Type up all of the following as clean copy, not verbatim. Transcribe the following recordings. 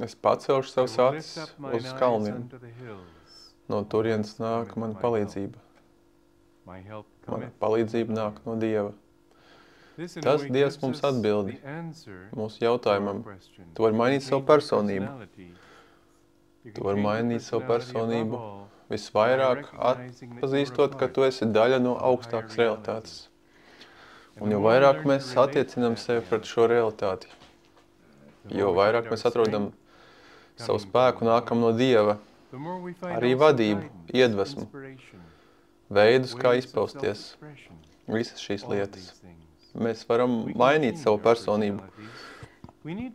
Es pacelšu savus acis uz kalniem. No turienes nāk mana palīdzība. Mana palīdzība nāk no Dieva. Tas Dievs mums atbildi mūsu jautājumam. Tu vari mainīt savu personību. Tu vari mainīt savu personību visvairāk atpazīstot, ka tu esi daļa no augstākas realitātes. Un jo vairāk mēs attiecinām sevi pret šo realitāti, jo vairāk mēs atrodam savu spēku nākam no Dieva, arī vadību, iedvesmu, veidus, kā izpausties, visas šīs lietas. Mēs varam mainīt savu personību.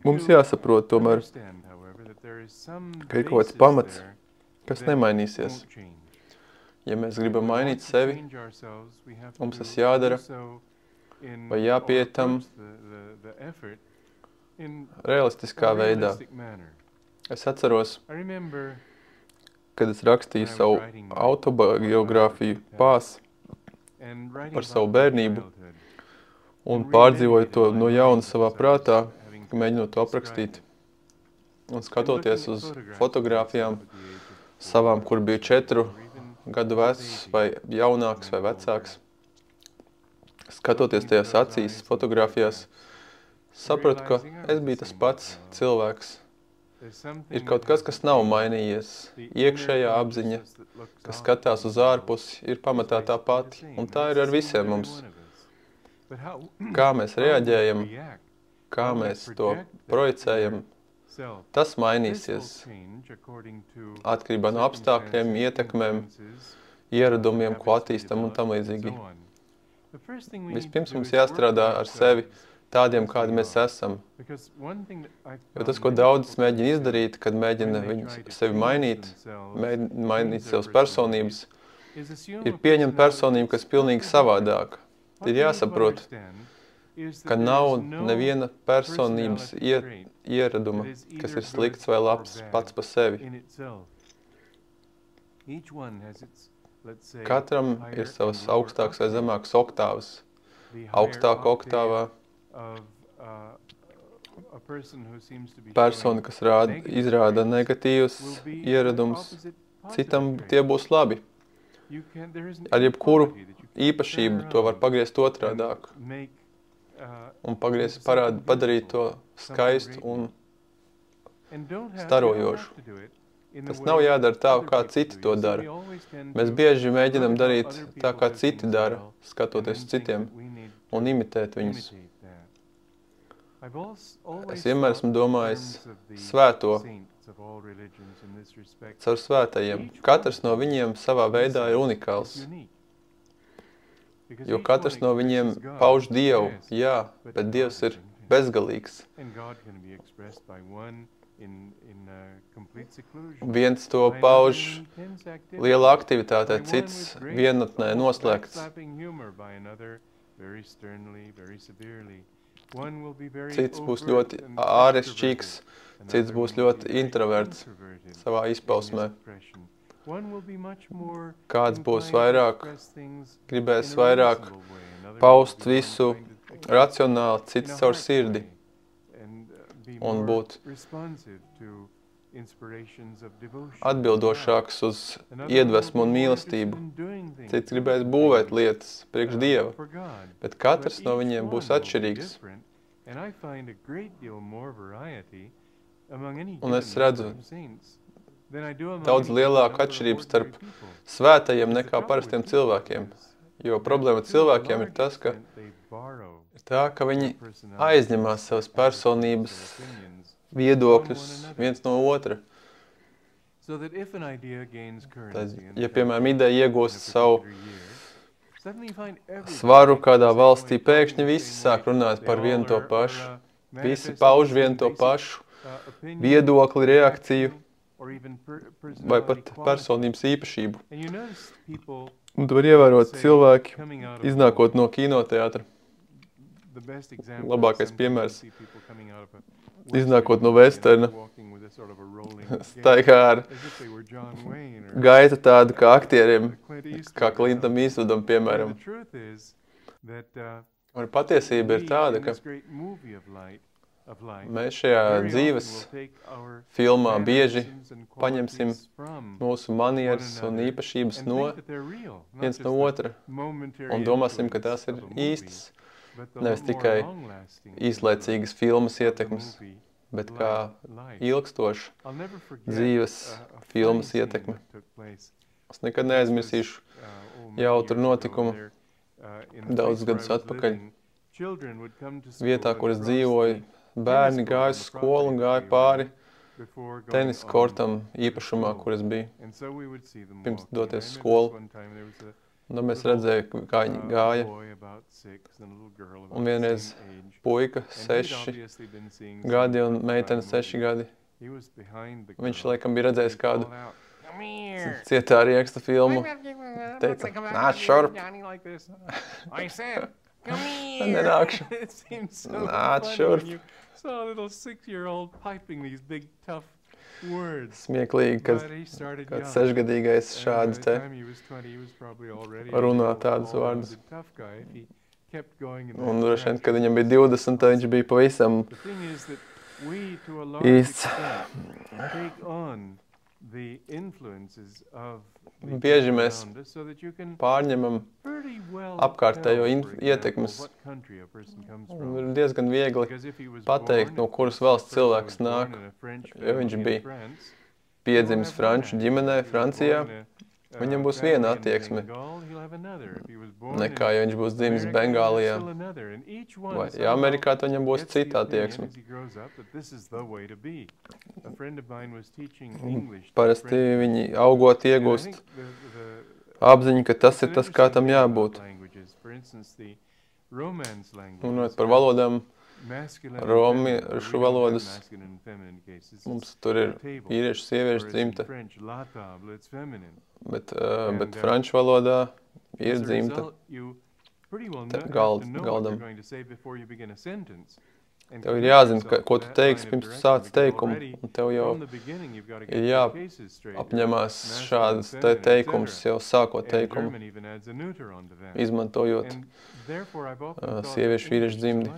Mums jāsaprot tomēr, ka ir kaut kāds pamats, kas nemainīsies. Ja mēs gribam mainīt sevi, mums tas jādara vai jāpieiet tam realistiskā veidā. Es atceros, kad es rakstīju savu autobiogrāfiju Pās par savu bērnību un pārdzīvoju to no jauna savā prātā, mēģinot to aprakstīt. Un skatoties uz fotogrāfijām savām, kur bija 4 gadu vecs vai jaunāks vai vecāks, skatoties tajās acīs, fotogrāfijās, sapratu, ka es biju tas pats cilvēks. Ir kaut kas, kas nav mainījies. Iekšējā apziņa, kas skatās uz ārpusi, ir pamatā tā pati, un tā ir ar visiem mums. Kā mēs reaģējam, kā mēs to projicējam, tas mainīsies atkarībā no apstākļiem, ietekmēm, ieradumiem, ko attīstam un tam līdzīgi. Vispirms mums jāstrādā ar sevi tādiem, kādi mēs esam. Jo tas, ko daudz mēģina izdarīt, kad mēģina sevi mainīt, mainīt savas personības, ir pieņemt personību, kas pilnīgi savādāka. Ir jāsaprot, ka nav neviena personības ieraduma, kas ir slikts vai labs pats pa sevi. Katram ir savas augstākas vai zemākas oktāvas. Augstāka oktāvā persona, kas izrāda negatīvas ieradums, citam tie būs labi. Ar jebkuru īpašību to var pagriezt otrādāk un padarīt to skaistu un starojošu. Tas nav jādara tā, kā citi to dara. Mēs bieži mēģinam darīt tā, kā citi dara, skatoties citiem un imitēt viņus. Es vienmēr esmu domājis svēto caur svētajiem. Katrs no viņiem savā veidā ir unikāls. Jo katrs no viņiem pauž Dievu, jā, bet Dievs ir bezgalīgs. Viens to pauž lielā aktivitātē, cits vienatnē noslēgts. Cits būs ļoti ārešķīgs, cits būs ļoti introverts savā izpausmē. Kāds būs vairāk, gribēs vairāk paust visu racionāli, cits caur sirdi un būt atbildošāks uz iedvesmu un mīlestību. Cits gribēs būvēt lietas priekš Dieva, bet katrs no viņiem būs atšķirīgs. Un es redzu daudz lielāku atšķirību starp svētajiem nekā parastiem cilvēkiem. Jo problēma cilvēkiem ir tas, ka viņi aizņemās savas personības viedokļus viens no otra. Tad, ja, piemēram, ideja iegūst savu svaru kādā valstī, pēkšņi visi sāk runāt par vienu to pašu. Visi pauž vienu to pašu viedokli, reakciju vai pat personības īpašību. Un tu var ievērot cilvēki, iznākot no kinoteātra. Labākais piemērs. Iznākot no westerna, staigā ar gaitu tādu kā aktieriem, kā Clintam Eastwoodam, piemēram. Un patiesība ir tāda, ka mēs šajā dzīves filmā bieži paņemsim mūsu manieres un īpašības viens no otra un domāsim, ka tās ir īstas, nevis tikai īslaicīgas filmas ietekmes, bet kā ilgstoša dzīves filmas ietekme. Es nekad neaizmirsīšu jautru notikumu daudz gadus atpakaļ. Vietā, kur es dzīvoju, bērni gāja uz skolu un gāja pāri tenisa kortam īpašumā, kur es biju, pirms doties uz skolu. Un mēs redzējām, kā viņi gāja. Un vienreiz puika 6 gadi un meitene 6 gadi. Viņš laikam bija redzējis kādu cietā rieksta filmu. Teica, nāc šurp. Nenākšu. Nāc šurp. Smieklīgi, kad kāds 6-gadīgais šādi te runā tādus vārdus. Un droši vien, kad viņam bija 20, tad viņš bija pavisam īsts. Bieži mēs pārņemam apkārtējo ietekmes. Ir diezgan viegli pateikt, no kuras valsts cilvēks nāk, jo viņš bija piedzimis franču ģimenē Francijā. Viņam būs viena attieksme, nekā ja viņš būs dzimis Bengālijā. Vai Amerikā, tad viņam būs cita attieksme. Parasti viņi augot iegūst apziņu, ka tas ir tas, kā tam jābūt. Runājot par valodām, romiešu valodas, mums tur ir vīriešu, sieviešu dzimta, bet franču valodā ir dzimta galdam. Tev ir jāzina, ko tu teiksi, pirms tu sāc teikumu, un tev jau ir jāapņemās šādas teikumus, jau sākot teikumu, izmantojot sieviešu vīriešu dzimdi.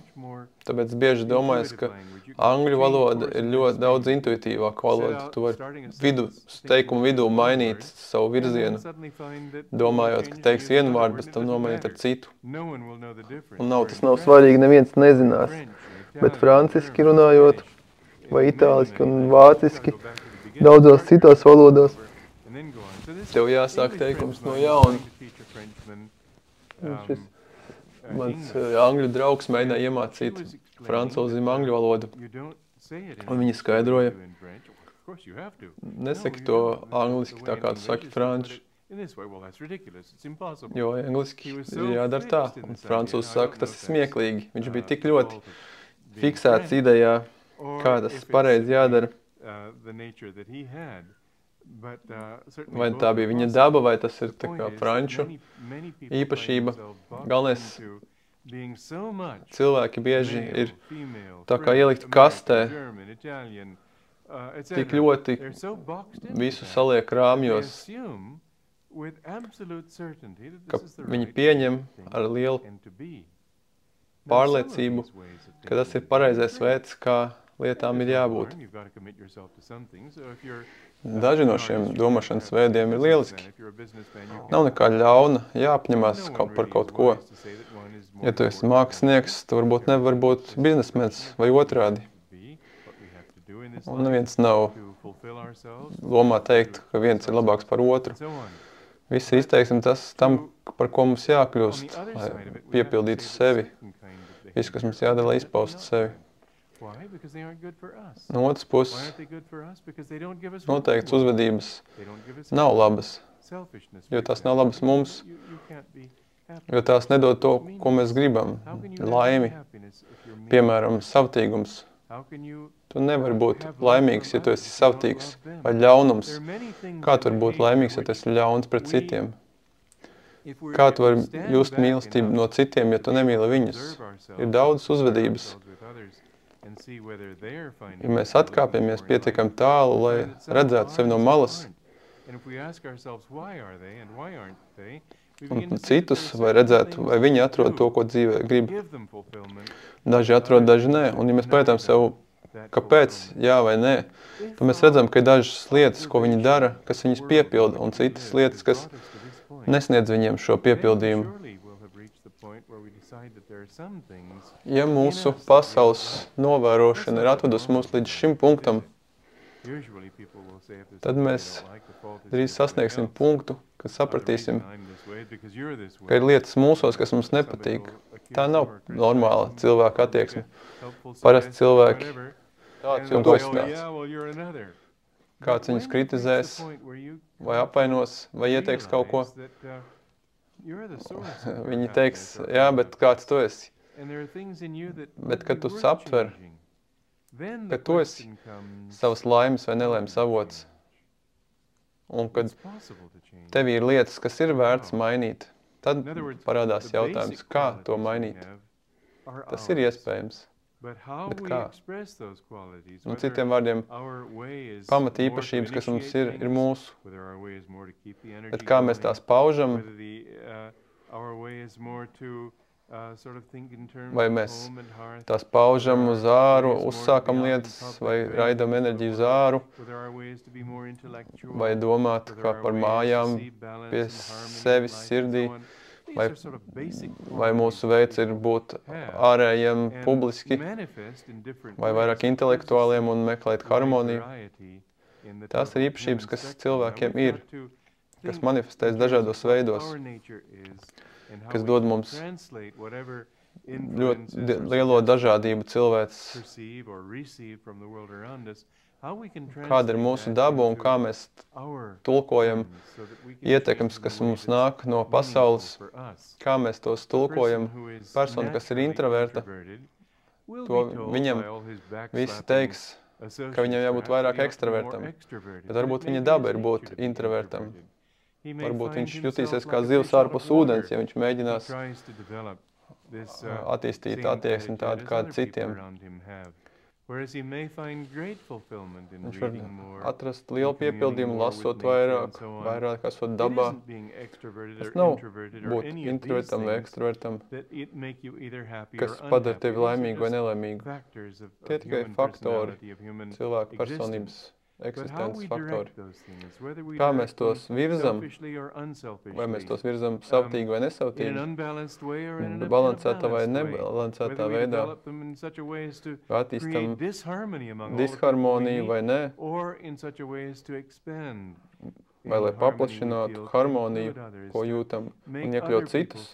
Tāpēc bieži domājas, ka angļu valoda ir ļoti daudz intuitīvāka valoda. Tu vari teikumu vidū mainīt savu virzienu, domājot, ka teiks vienu vārdu, bet tam nomainīt ar citu. Un tas nav svarīgi, neviens nezinās. Bet franciski runājot, vai itāliski un vāciski, daudzās citās valodās, tev jāsāk teikums no jauna. Šis mans angļu draugs mēģināja iemācīt francūzim angļu valodu, un viņi skaidroja, nesaki to angliski tā kā tu saki franču, jo angliski ir jādara tā, un francūzi saka, tas ir smieklīgi, viņš bija tik ļoti fiksēts idejā, kā tas pareizi jādara. Vai tā bija viņa daba, vai tas ir tā kā franču īpašība. Galvenais, cilvēki bieži ir tā kā ielikt kastē, tik ļoti visu saliek rāmjos, ka viņi pieņem ar lielu pārliecību, ka tas ir pareizais veids, kā lietām ir jābūt. Daži no šiem domāšanas veidiem ir lieliski. Nav nekā ļauna, jāapņemās par kaut ko. Ja tu esi mākslinieks, tu varbūt nevar būt biznesmens vai otrādi. Un neviens nav lomā teikt, ka viens ir labāks par otru. Viss ir izteiksim tam, par ko mums jākļūst, lai piepildītu sevi. Viss, kas mums jādara, lai izpaustu sevi. No otras puses, noteikts uzvedības nav labas, jo tās nav labas mums, jo tās nedod to, ko mēs gribam, laimi, piemēram, savtīgums. Tu nevari būt laimīgs, ja tu esi savtīgs, vai ļaunums. Kā tu vari būt laimīgs, ja tu esi ļauns pret citiem? Kā tu vari just mīlestību no citiem, ja tu nemīli viņus? Ir daudz uzvedības. Ja mēs atkāpjamies pietiekami tālu, lai redzētu sevi no malas, un citus, vai redzētu, vai viņi atrod to, ko dzīvē grib. Daži atrod, daži nē. Un ja mēs pētām sev, kāpēc, jā vai nē, tad mēs redzam, ka ir dažas lietas, ko viņi dara, kas viņus piepilda, un citas lietas, kas nesniedz viņiem šo piepildījumu. Ja mūsu pasaules novērošana ir atvedusi mūs līdz šim punktam, tad mēs drīz sasniegsim punktu, kad sapratīsim, ka ir lietas mūsos, kas mums nepatīk. Tā nav normāla cilvēka attieksme. Parasti cilvēki tāds jau gostinās. Kāds viņus kritizēs, vai apvainos, vai ieteiks kaut ko. Viņi teiks, jā, bet kāds tu esi? Bet, kad tu saptver, ka tu esi savas laimes vai nelaimes avots, un kad tevī ir lietas, kas ir vērts mainīt, tad parādās jautājums, kā to mainīt. Tas ir iespējams. Bet kā? Un citiem vārdiem, pamatīpašības, kas mums ir mūsu. Bet kā mēs tās paužam, vai mēs tās paužam uz āru, uzsākam lietas, vai raidam enerģiju uz āru, vai domāt kā par mājām pie sevis sirdī, vai mūsu veids ir būt ārējiem publiski, vai vairāk intelektuāliem un meklēt harmoniju. Tās ir īpašības, kas cilvēkiem ir, kas manifestēs dažādos veidos, kas dod mums ļoti lielo dažādību cilvēces. Kāda ir mūsu daba un kā mēs tulkojam ietekmes, kas mums nāk no pasaules, kā mēs tos tulkojam. Persona, kas ir introverta, to viņam visi teiks, ka viņam jābūt vairāk ekstravertam. Bet varbūt viņa daba ir būt introvertam. Varbūt viņš jutīsies kā zivs ārpus ūdens, ja viņš mēģinās attīstīt attieksmi tādu kādu citiem. Viņš var atrast lielu piepildījumu, lasot vairāk esot dabā. Tas nav būt introvertam vai ekstravertam, kas padara tevi laimīgu vai nelaimīgu. Tie tikai faktori, cilvēka personības eksistences faktori. Kā mēs tos virzam, vai mēs tos virzam savtīgi vai nesavtīgi, balansētā vai nebalansētā veidā, vai attīstam disharmoniju vai nē, vai lai paplašinātu harmoniju, ko jūtam, un iekļaut citus,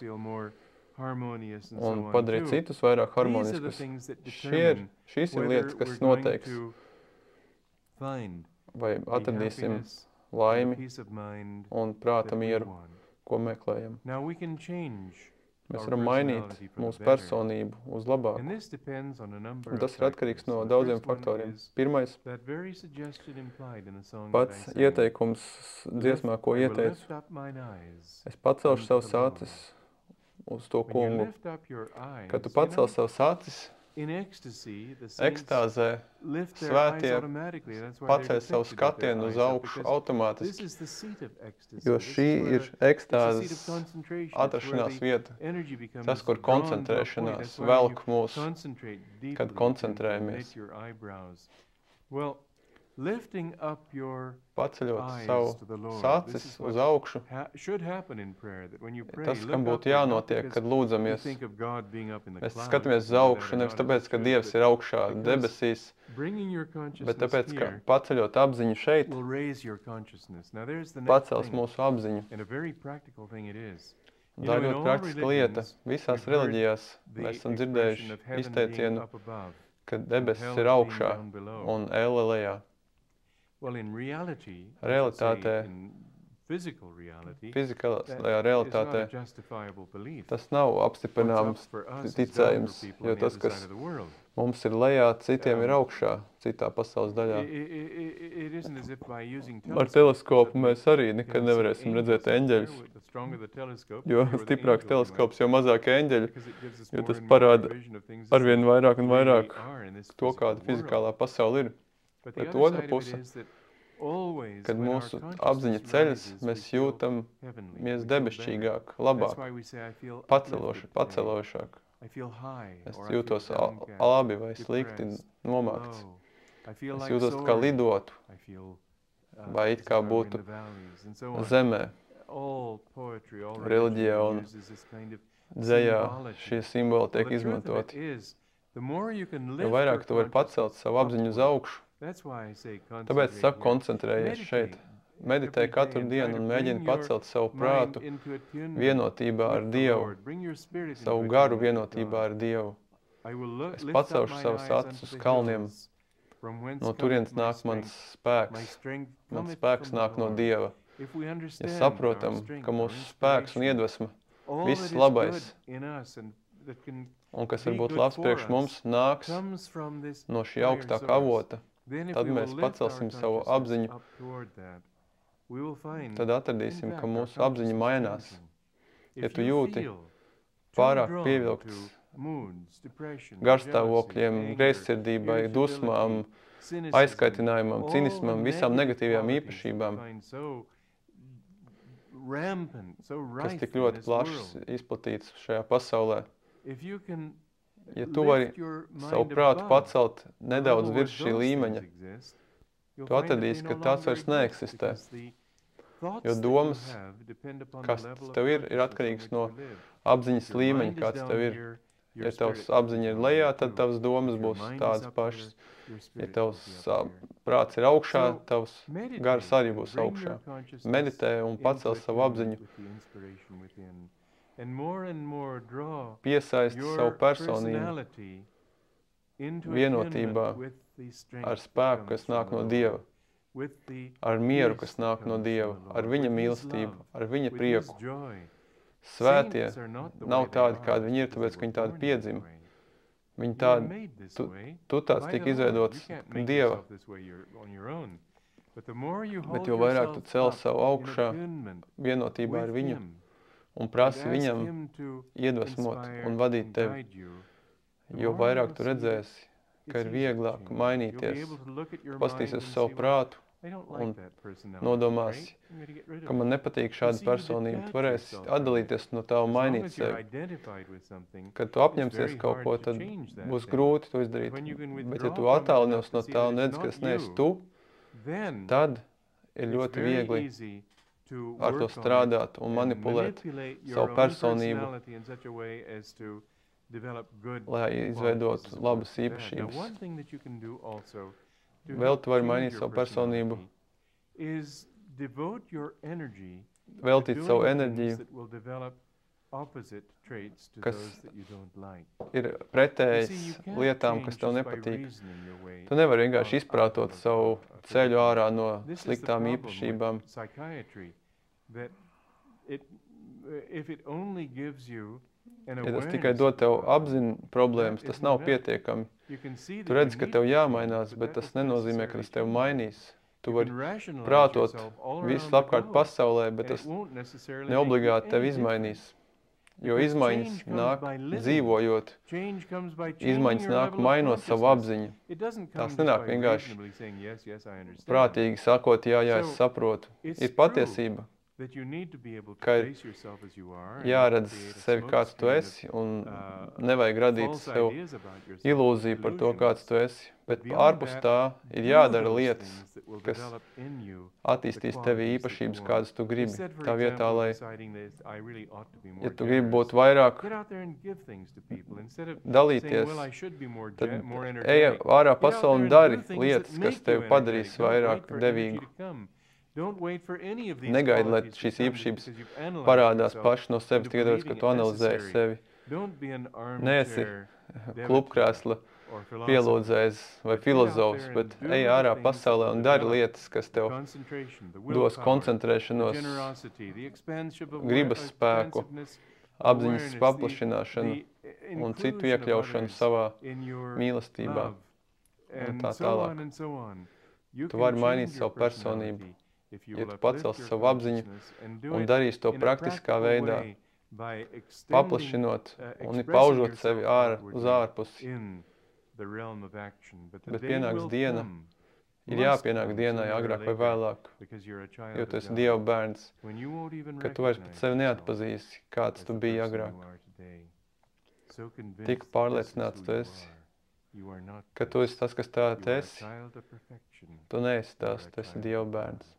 un padarīt citus vairāk harmoniskus. Šīs ir lietas, kas noteiks. Vai atradīsim laimi un prāta mieru, ko meklējam. Mēs varam mainīt mūsu personību uz labāku. Un tas ir atkarīgs no daudziem faktoriem. Pirmais, pats ieteikums dziesmā, ko ieteicu. Es pacelšu savus acis uz to kungu. Kad tu pacel savus acis, ekstāzē svētie paceļ savu skatienu uz augšu automātiski, jo šī ir ekstāzes atrašanās vieta, tas, kur koncentrēšanās velk mūs, kad koncentrējamies. Paceļot savu acis uz augšu, tas, kam būtu jānotiek, kad lūdzamies. Mēs skatāmies uz augšu, nevis tāpēc, ka Dievs ir augšā debesīs, bet tāpēc, ka paceļot apziņu šeit, pacels mūsu apziņu. Tā ir ļoti praktiska lieta. Visās reliģijās mēs esam dzirdējuši izteicienu, ka debesis ir augšā un elle lejā. Realitātē, fizikālajā realitātē, tas nav apstiprināms ticējums, jo tas, kas mums ir lejā, citiem ir augšā, citā pasaules daļā. Ar teleskopu mēs arī nekad nevarēsim redzēt eņģeļus, jo stiprāks teleskops, jo mazāk eņģeļu, jo tas parāda arvien vairāk un vairāk to, kāda fizikālā pasaule ir. Bet otra puse kad mūsu apziņa ceļas, mēs jūtamies debesšķīgāk, labāk, pacelošāk. Es jūtos labi vai slikti nomākts. Es jūtos kā lidotu, vai it kā būtu zemē. Reliģijā un dzejā šie simboli tiek izmantoti. Jo vairāk tu vari pacelt savu apziņu uz augšu, tāpēc es saku, koncentrējies šeit. Meditē katru dienu un mēģini pacelt savu prātu vienotībā ar Dievu, savu garu vienotībā ar Dievu. Es pacelšu savas acis uz kalniem, no turienes nāk mans spēks. Mans spēks nāk no Dieva. Ja saprotam, ka mūsu spēks un iedvesma, viss labais, un kas varbūt labs priekš mums, nāks no šī augstākā avota, tad mēs pacelsim savu apziņu. Tad atradīsim, ka mūsu apziņa mainās. Ja tu jūti pārāk pievilkts garstāvokļiem, greizsirdībai, dusmām, aizskaitinājumam, cinismam, visām negatīvajām īpašībām, kas tik ļoti plašs izplatīts šajā pasaulē. Ja tu vari savu prātu pacelt nedaudz virs šī līmeņa, tu atradīsi, ka tāds vairs neeksistē. Jo domas, kas tev ir atkarīgs no apziņas līmeņa, kāds tev ir. Ja tavs apziņa ir lejā, tad tavs domas būs tādas pašas. Ja tavs prāts ir augšā, tavs gars arī būs augšā. Meditē un pacel savu apziņu. Piesaisti savu personību vienotībā ar spēku, kas nāk no Dieva, ar mieru, kas nāk no Dieva, ar viņa mīlestību, ar viņa prieku. Svētie nav tādi, kādi viņi ir, tāpēc, ka viņi tādi piedzima. Viņi tādi, tu tāds tika izveidots Dieva. Bet jo vairāk tu cel savu augšā vienotībā ar viņu un prasi viņam iedvesmot un vadīt tevi, jo vairāk tu redzēsi, ka ir vieglāk mainīties, pastīsies uz savu prātu un nodomāsi, ka man nepatīk šāda personība. Tu varēsi atdalīties no tā un mainīt sevi. Kad tu apņemsies kaut ko, tad būs grūti to izdarīt. Bet ja tu attālinies no tā un redz, ka es neesi tu, tad ir ļoti viegli ar to strādāt un manipulēt savu personību, lai izveidotu labas īpašības. Vēl tu vari mainīt savu personību, veltīt savu enerģiju, kas ir pretējas lietām, kas tev nepatīk. Tu nevari vienkārši izprātot savu ceļu ārā no sliktām īpašībām. Ja tas tikai dod tev apziņu problēmas, tas nav pietiekami. Tu redzi, ka tev jāmainās, bet tas nenozīmē, ka tas tev mainīs. Tu vari prātot visu apkārt pasaulē, bet tas neobligāti tev izmainīs. Jo izmaiņas nāk dzīvojot, izmaiņas nāk mainot savu apziņu. Tās nenāk vienkārši prātīgi sakot, jā, es saprotu. Ir patiesība, ka ir jāredz sevi, kāds tu esi, un nevajag radīt sev ilūziju par to, kāds tu esi. Bet ārpus tā ir jādara lietas, kas attīstīs tevi īpašības, kādas tu gribi. Tā vietā, lai, ja tu gribi būt vairāk dalīties, tad ej ārā pasauli un dari lietas, kas tevi padarīs vairāk devīgu. Negaidi, lai šīs īpašības parādās paši no sevis, tikai tāpēc, ka tu analizēji sevi. Neesi klubkrēsla pielūdzējs vai filozofs, bet ej ārā pasaulē un dari lietas, kas tev dos koncentrēšanos, gribas spēku, apziņas paplašināšanu un citu iekļaušanu savā mīlestībā un tā tālāk. Tu vari mainīt savu personību, ja tu pacelsi savu apziņu un darīsi to praktiskā veidā, paplašinot un paužot sevi uz ārpusi. Bet pienāks diena, ir jāpienāk dienai agrāk vai vēlāk, jo tu esi Dieva bērns, ka tu vairs pat sevi neatpazīsi, kāds tu biji agrāk. Tik pārliecināts tu esi, ka tu esi tas, kas tāds esi. Tu neesi tas, tu esi Dieva bērns.